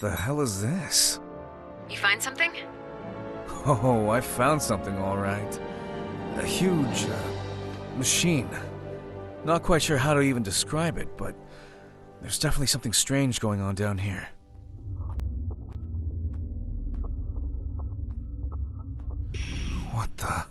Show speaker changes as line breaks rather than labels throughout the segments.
the hell is this?
You find something?
Oh, I found something all right. A huge, machine. Not quite sure how to even describe it, but there's definitely something strange going on down here. What the...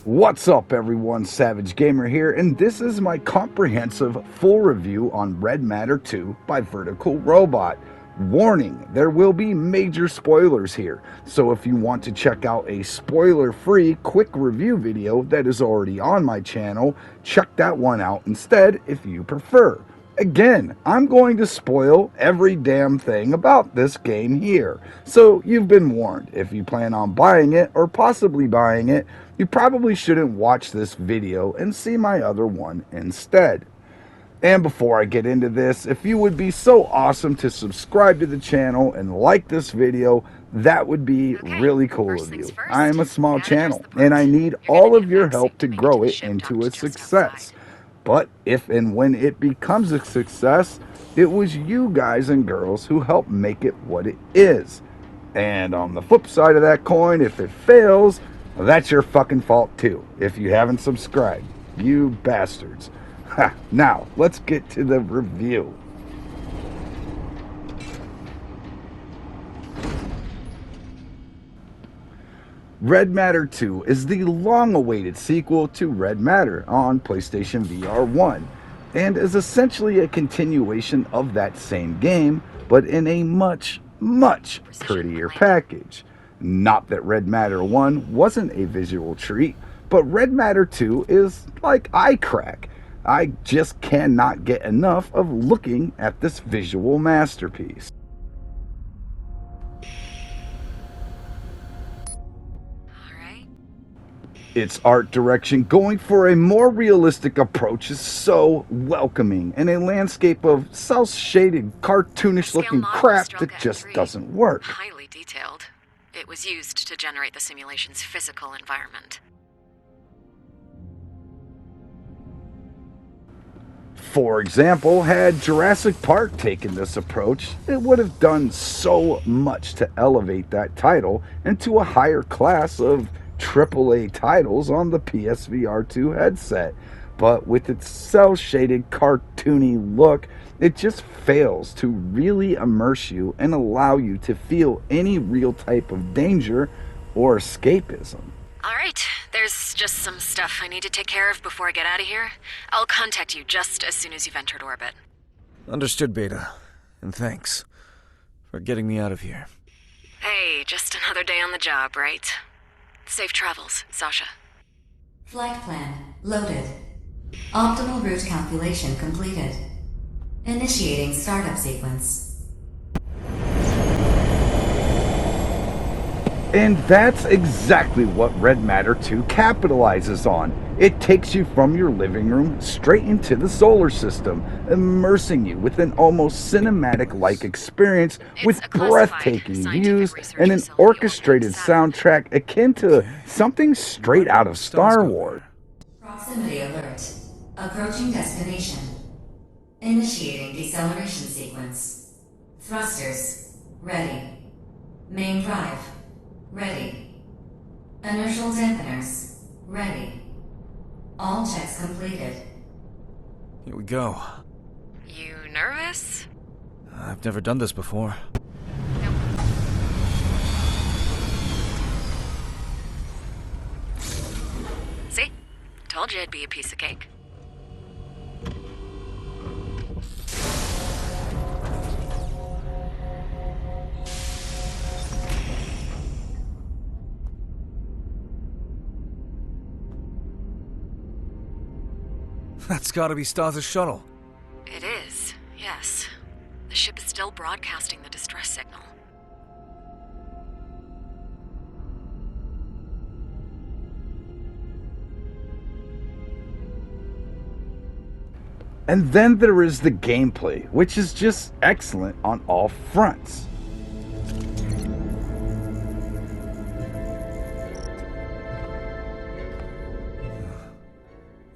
What's up everyone, Savage Gamer here, and this is my comprehensive full review on Red Matter 2 by Vertical Robot. Warning, there will be major spoilers here, so if you want to check out a spoiler-free quick review video that is already on my channel, check that one out instead if you prefer. Again, I'm going to spoil every damn thing about this game here, so you've been warned. If you plan on buying it or possibly buying it, you probably shouldn't watch this video and see my other one instead. And before I get into this, if you would be so awesome to subscribe to the channel and like this video, that would be really cool of you. I am a small channel and I need all of your help to grow it into a success. But if and when it becomes a success, it was you guys and girls who helped make it what it is. And on the flip side of that coin, if it fails, well, that's your fucking fault too, if you haven't subscribed. You bastards. Ha, now, let's get to the review. Red Matter 2 is the long-awaited sequel to Red Matter on PlayStation VR1, and is essentially a continuation of that same game, but in a much prettier package. Not that Red Matter 1 wasn't a visual treat, but Red Matter 2 is like eye crack. I just cannot get enough of looking at this visual masterpiece. Its art direction, going for a more realistic approach, is so welcoming, and a landscape of cel-shaded, cartoonish-looking crap that just doesn't work.
Highly detailed. It was used to generate the simulation's physical environment.
For example, had Jurassic Park taken this approach, it would have done so much to elevate that title into a higher class of AAA titles on the PSVR2 headset. But with its cel-shaded, cartoony look, it just fails to really immerse you and allow you to feel any real type of danger or escapism.
Alright, there's just some stuff I need to take care of before I get out of here. I'll contact you just as soon as you've entered orbit.
Understood, Beta. And thanks for getting me out of here.
Hey, just another day on the job, right? Safe travels, Sasha.
Flight plan loaded. Optimal route calculation completed. Initiating startup sequence.
And that's exactly what Red Matter 2 capitalizes on. It takes you from your living room straight into the solar system, immersing you with an almost cinematic-like experience with breathtaking views and an orchestrated soundtrack akin to something straight out of Star Wars.
Proximity alert. Approaching destination. Initiating deceleration sequence. Thrusters. Ready. Main drive. Ready. Inertial dampeners. Ready. All checks completed.
Here we go.
You nervous?
I've never done this before.
Nope. See? Told you it'd be a piece of cake.
That's gotta be Stas' shuttle.
It is, yes. The ship is still broadcasting the distress signal.
And then there is the gameplay, which is just excellent on all fronts.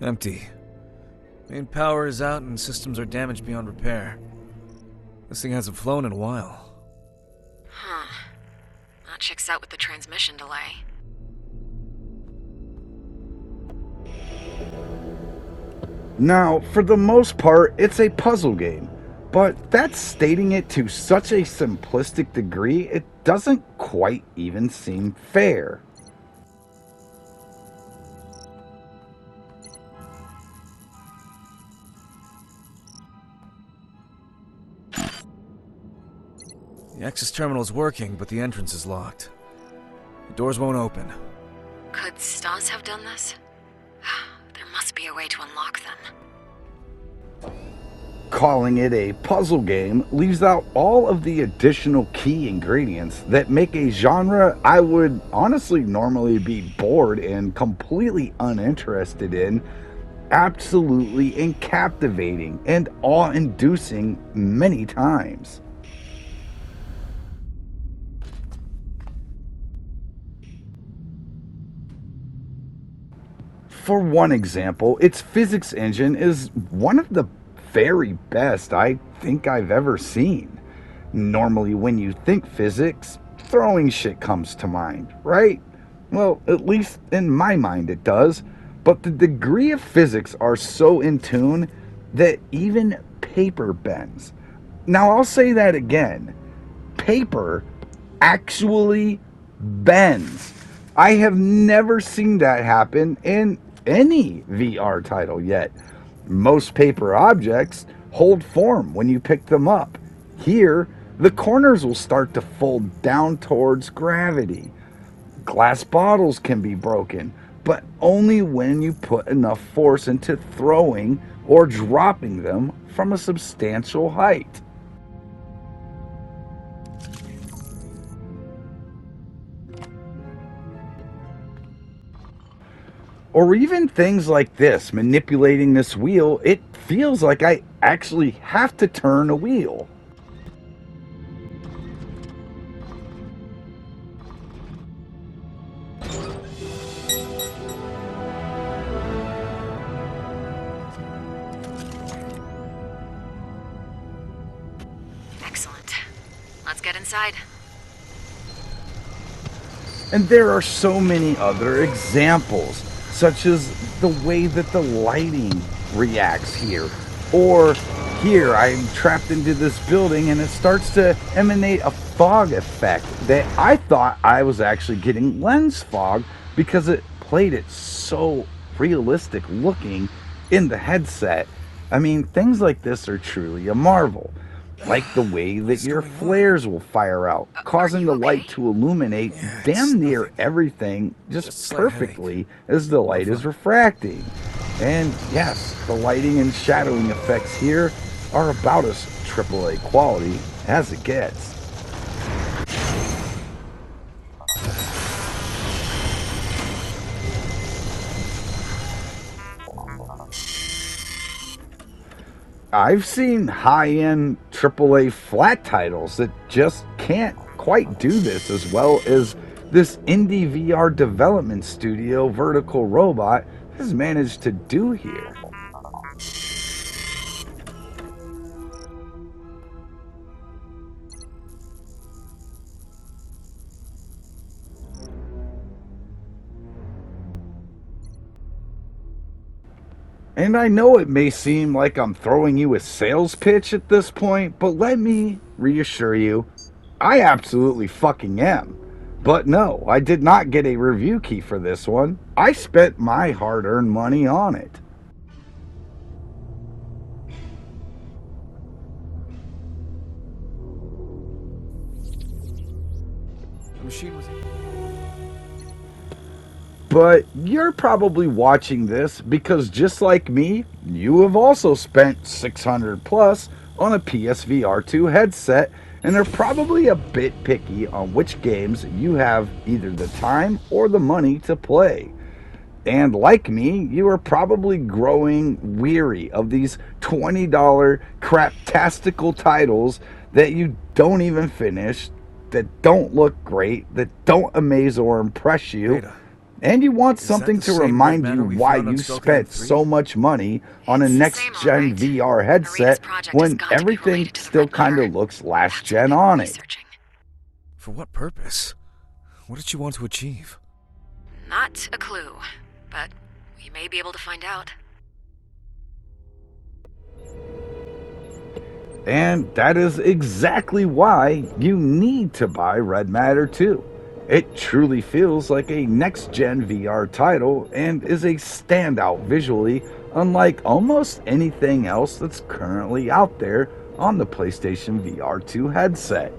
Empty. Main power is out and systems are damaged beyond repair. This thing hasn't flown in a while.
Huh. That checks out with the transmission delay.
Now, for the most part, it's a puzzle game, but that's stating it to such a simplistic degree, it doesn't quite even seem fair.
The access terminal is working, but the entrance is locked. The doors won't open.
Could Stas have done this? There must be a way to unlock them.
Calling it a puzzle game leaves out all of the additional key ingredients that make a genre I would honestly normally be bored and completely uninterested in absolutely and captivating and awe-inducing many times. For one example, its physics engine is one of the very best I think I've ever seen. Normally when you think physics, throwing shit comes to mind, right? Well, at least in my mind it does, but the degree of physics are so in tune that even paper bends. Now I'll say that again. Paper actually bends. I have never seen that happen in any VR title yet. Most paper objects hold form when you pick them up. Here, the corners will start to fold down towards gravity. Glass bottles can be broken, but only when you put enough force into throwing or dropping them from a substantial height. Or even things like this, manipulating this wheel, it feels like I actually have to turn a wheel.
Excellent. Let's get inside.
And there are so many other examples, such as the way that the lighting reacts here. Or here, I'm trapped into this building and it starts to emanate a fog effect that I thought I was actually getting lens fog because it played it so realistic looking in the headset. I mean, things like this are truly a marvel. Like the way that your flares will fire out, causing the light to illuminate damn near everything just perfectly as the light is refracting. And yes, the lighting and shadowing effects here are about as AAA quality as it gets. I've seen high-end AAA flat titles that just can't quite do this as well as this indie VR development studio Vertical Robot has managed to do here. And I know it may seem like I'm throwing you a sales pitch at this point, but let me reassure you, I absolutely fucking am. But no, I did not get a review key for this one. I spent my hard-earned money on it.
The machine was.
But you're probably watching this because just like me, you have also spent 600 plus on a PSVR2 headset and are probably a bit picky on which games you have either the time or the money to play. And like me, you are probably growing weary of these $20 craptastical titles that you don't even finish, that don't look great, that don't amaze or impress you.
Beta.
And you want
Is
something
that the
to
same
remind
red
you
matter we
why
found on
you
Skull
spent
Canyon 3?
so much money on a
It's the
next
same, all
gen
right.
VR
Arena's
headset
project has
when
got to be
everything
related to the
still
red
kind
matter.
of looks last
That's
gen
what I've
on
been
it.
researching.
For what purpose? What did you want to achieve?
Not a clue, but we may be able to find out.
And that is exactly why you need to buy Red Matter 2. It truly feels like a next-gen VR title and is a standout visually, unlike almost anything else that's currently out there on the PlayStation VR 2 headset.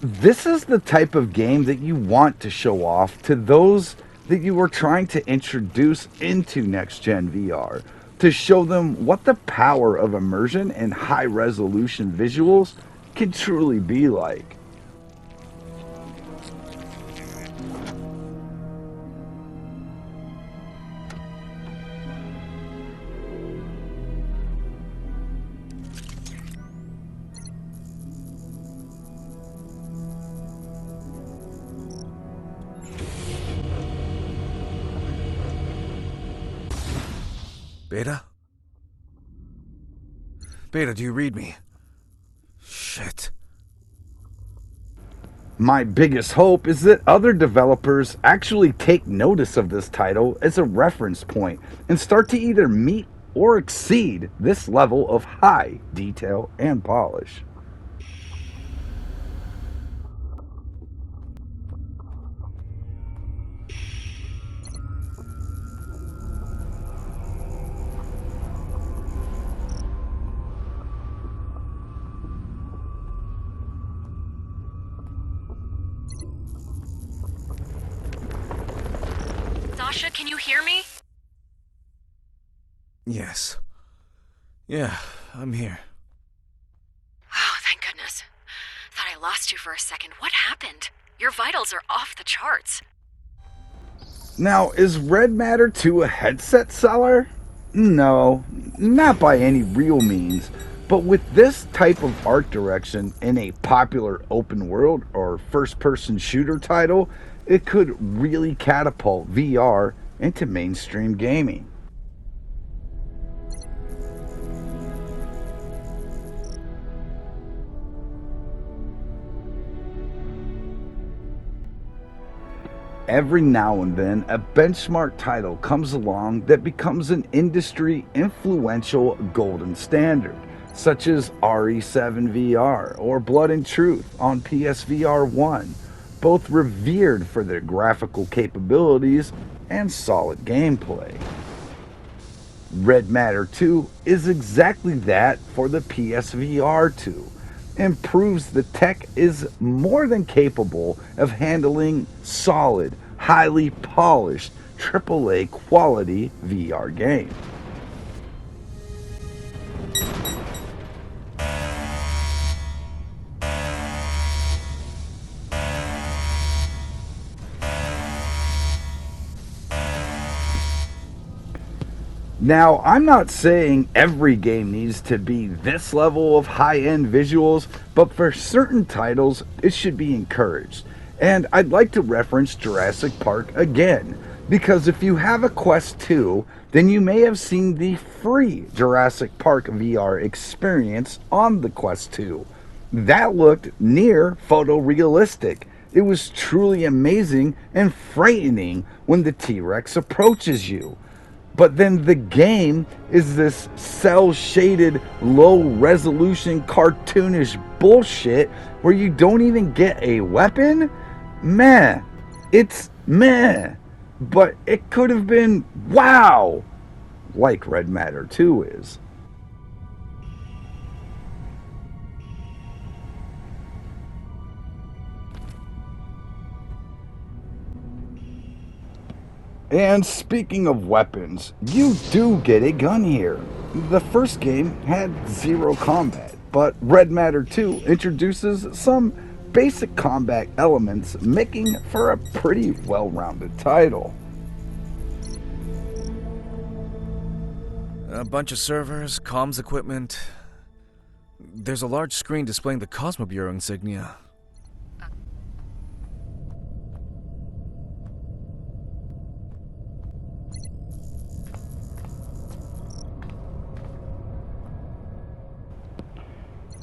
This is the type of game that you want to show off to those that you are trying to introduce into next gen VR, to show them what the power of immersion and high resolution visuals can truly be like.
Beta? Beta, do you read me? Shit.
My biggest hope is that other developers actually take notice of this title as a reference point and start to either meet or exceed this level of high detail and polish.
Sasha, can you hear me?
Yes. Yeah, I'm here.
Oh, thank goodness. Thought I lost you for a second. What happened? Your vitals are off the charts.
Now, is Red Matter 2 a headset seller? No, not by any real means. But with this type of art direction in a popular open world or first person shooter title, it could really catapult VR into mainstream gaming. Every now and then, a benchmark title comes along that becomes an industry influential golden standard, such as RE7 VR or Blood and Truth on PSVR1, both revered for their graphical capabilities and solid gameplay. Red Matter 2 is exactly that for the PSVR 2 and proves the tech is more than capable of handling solid, highly polished AAA quality VR game. Now, I'm not saying every game needs to be this level of high-end visuals, but for certain titles, it should be encouraged. And I'd like to reference Jurassic Park again, Because if you have a Quest 2, then you may have seen the free Jurassic Park VR experience on the Quest 2. That looked near photorealistic. It was truly amazing and frightening when the T-Rex approaches you. But then the game is this cel-shaded, low-resolution, cartoonish bullshit where you don't even get a weapon? Meh. It's meh. But it could have been wow, like Red Matter 2 is. And speaking of weapons, you do get a gun here. The first game had zero combat, but Red Matter 2 introduces some basic combat elements, making for a pretty well-rounded title.
A bunch of servers, comms equipment. There's a large screen displaying the Cosmobureau insignia.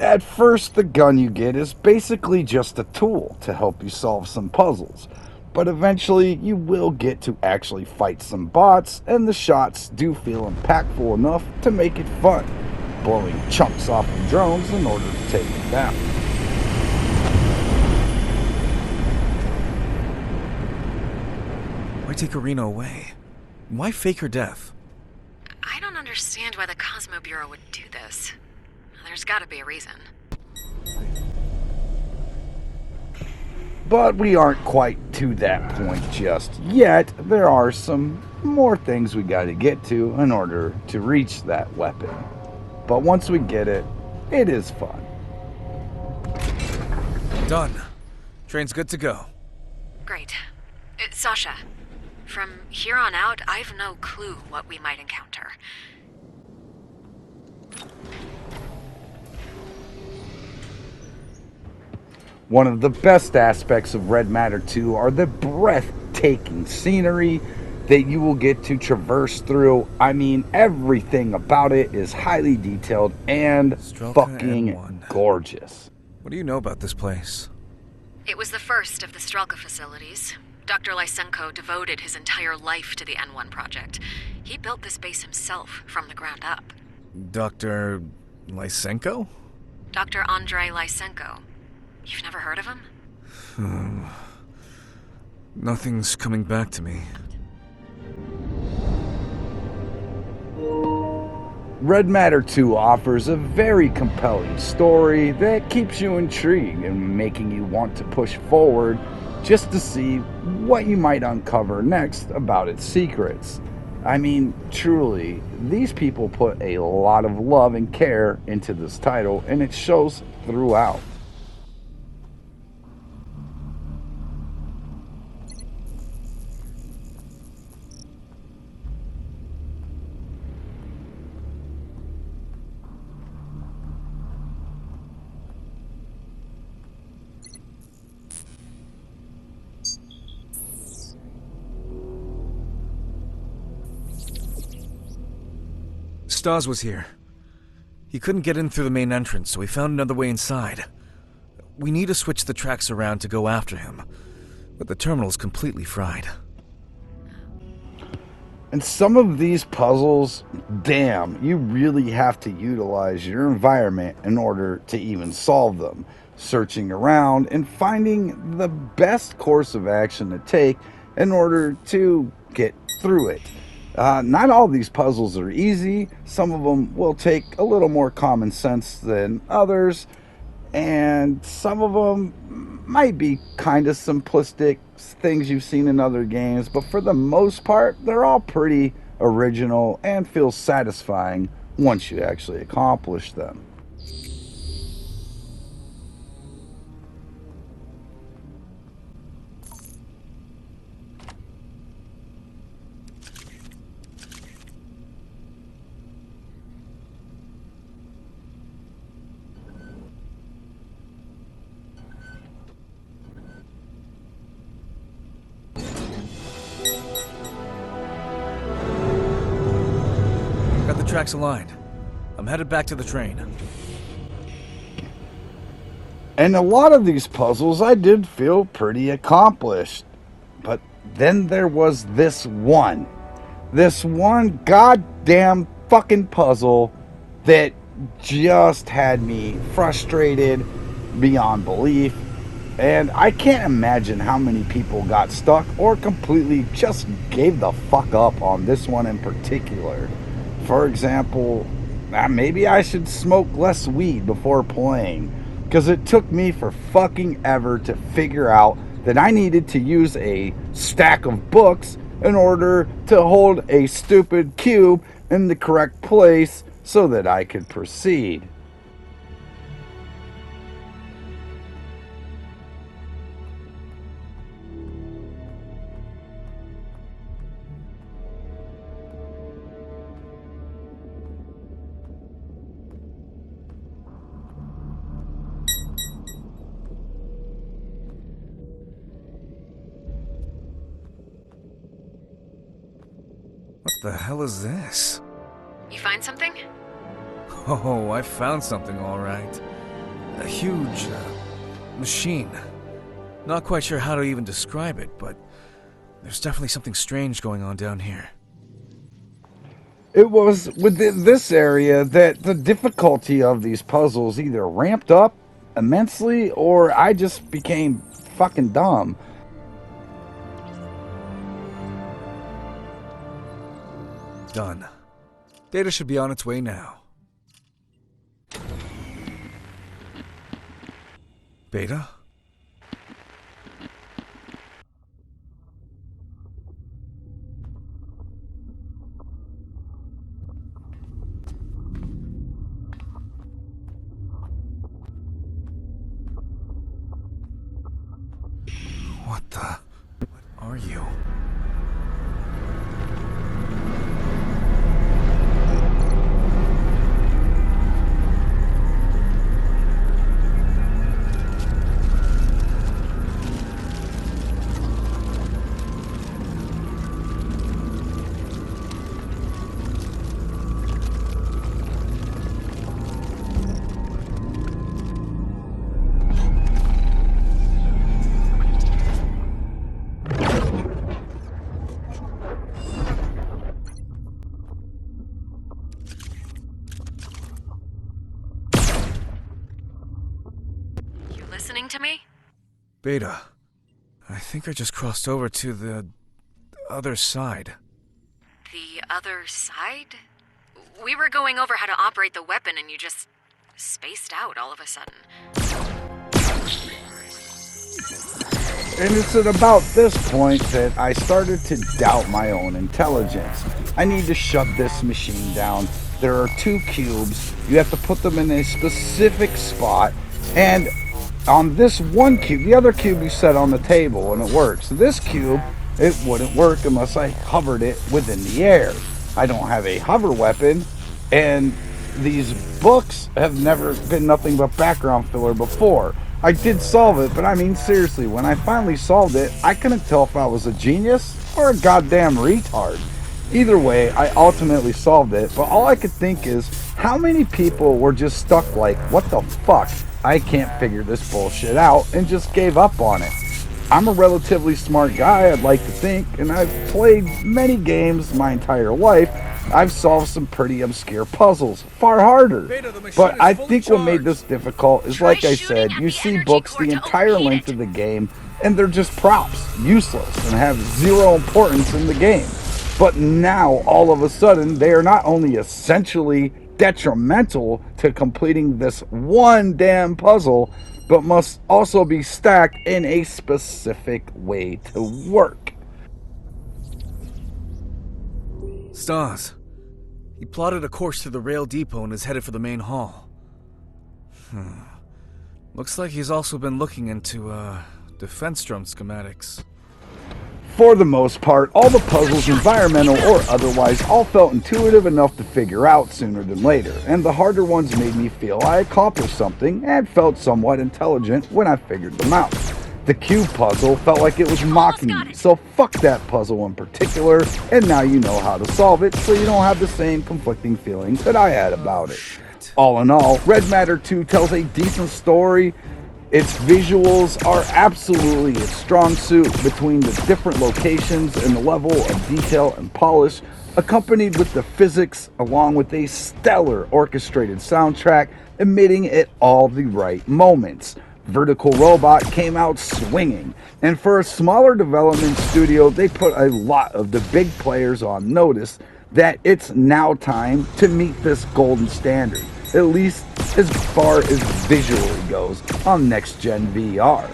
At first, the gun you get is basically just a tool to help you solve some puzzles, but eventually you will get to actually fight some bots, and the shots do feel impactful enough to make it fun, blowing chunks off of drones in order to take them down.
Why take Arena away? Why fake her death?
I don't understand why the Cosmobureau would do this. There's gotta be a reason.
But we aren't quite to that point just yet. There are some more things we gotta get to in order to reach that weapon. But once we get it, it is fun.
Done. Train's good to go.
Great. Sasha, from here on out, I've no clue what we might encounter.
One of the best aspects of Red Matter 2 are the breathtaking scenery that you will get to traverse through. I mean, everything about it is highly detailed and
Strelka
fucking
N1.
gorgeous.
What do you know about this place?
It was the first of the Strelka facilities. Dr. Lysenko devoted his entire life to the N1 project. He built this base himself from the ground up.
Dr. Lysenko?
Dr. Andrei Lysenko. You've never heard of him?
Nothing's coming back to me.
Red Matter 2 offers a very compelling story that keeps you intrigued and making you want to push forward just to see what you might uncover next about its secrets. I mean, truly, these people put a lot of love and care into this title, and it shows throughout.
Stas was here. He couldn't get in through the main entrance, so we found another way inside. We need to switch the tracks around to go after him, but the terminal's completely fried.
And some of these puzzles, damn, you really have to utilize your environment in order to even solve them. Searching around and finding the best course of action to take in order to get through it. Not all these puzzles are easy. Some of them will take a little more common sense than others. And some of them might be kind of simplistic things you've seen in other games. But for the most part, they're all pretty original and feel satisfying once you actually accomplish them.
tracks aligned. I'm headed back to the train.
And a lot of these puzzles I did feel pretty accomplished. But then there was this one goddamn fucking puzzle that just had me frustrated beyond belief. And I can't imagine how many people got stuck or completely just gave the fuck up on this one in particular. For example, maybe I should smoke less weed before playing, because it took me for fucking ever to figure out that I needed to use a stack of books in order to hold a stupid cube in the correct place so that I could proceed.
What the hell is this?
You find something?
Oh, I found something all right. A huge, machine. Not quite sure how to even describe it, but there's definitely something strange going on down here.
It was within this area that the difficulty of these puzzles either ramped up immensely or I just became fucking dumb.
Done. Data should be on its way now. Beta? What the... What are you?
Listening to me?
Beta, I think I just crossed over to the other side.
The other side? We were going over how to operate the weapon and you just spaced out all of a sudden.
And it's at about this point that I started to doubt my own intelligence. I need to shut this machine down. There are 2 cubes. You have to put them in a specific spot. And on this one cube, the other cube you set on the table and it works. This cube, it wouldn't work unless I hovered it within the air. I don't have a hover weapon, and these books have never been nothing but background filler before. I did solve it, but I mean seriously, when I finally solved it, I couldn't tell if I was a genius or a goddamn retard. Either way, I ultimately solved it, but all I could think is, how many people were just stuck like, what the fuck? I can't figure this bullshit out, and just gave up on it. I'm a relatively smart guy, I'd like to think, and I've played many games my entire life. I've solved some pretty obscure puzzles, far harder. But I think what made this difficult is, like I said, you see books the entire length of the game, and they're just props, useless, and have zero importance in the game. But now, all of a sudden, they are not only essentially detrimental to completing this one damn puzzle, but must also be stacked in a specific way to work.
Stars. He plotted a course to the rail depot and is headed for the main hall. Looks like he's also been looking into, defense drum schematics.
For the most part, all the puzzles, environmental or otherwise, all felt intuitive enough to figure out sooner than later, and the harder ones made me feel I accomplished something and felt somewhat intelligent when I figured them out. The cube puzzle felt like it was mocking me, so fuck that puzzle in particular, and now you know how to solve it, so you don't have the same conflicting feelings that I had about it. All in all, Red Matter 2 tells a decent story. Its visuals are absolutely its strong suit between the different locations and the level of detail and polish, accompanied with the physics along with a stellar orchestrated soundtrack emitting at all the right moments. Vertical Robot came out swinging, and for a smaller development studio, they put a lot of the big players on notice that it's now time to meet this golden standard, at least as far as visually goes on next-gen VR.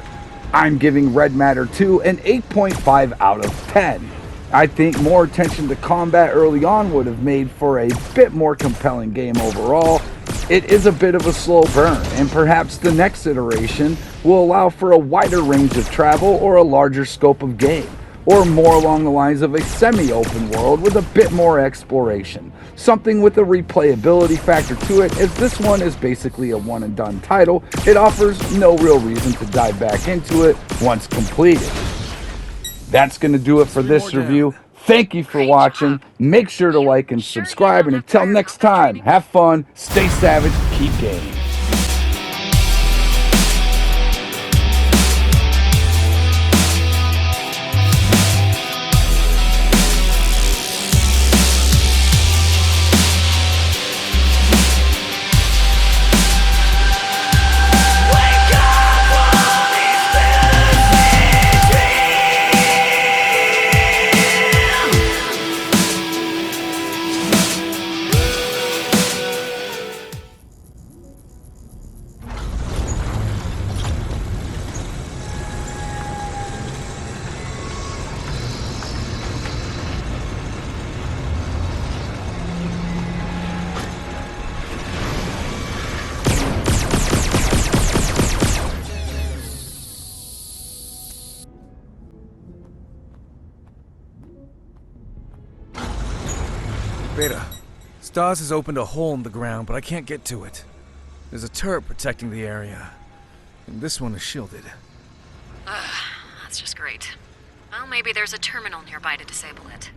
I'm giving Red Matter 2 an 8.5 out of 10. I think more attention to combat early on would have made for a bit more compelling game overall. It is a bit of a slow burn, and perhaps the next iteration will allow for a wider range of travel or a larger scope of game, or more along the lines of a semi-open world with a bit more exploration. Something with a replayability factor to it, as this one is basically a one-and-done title. It offers no real reason to dive back into it once completed. That's going to do it for this review. Thank you for watching. Make sure to like and subscribe, and until next time, have fun, stay savage, keep gaming.
Beta, Stars has opened a hole in the ground, but I can't get to it. There's a turret protecting the area, and this one is shielded.
That's just great. Well, maybe there's a terminal nearby to disable it.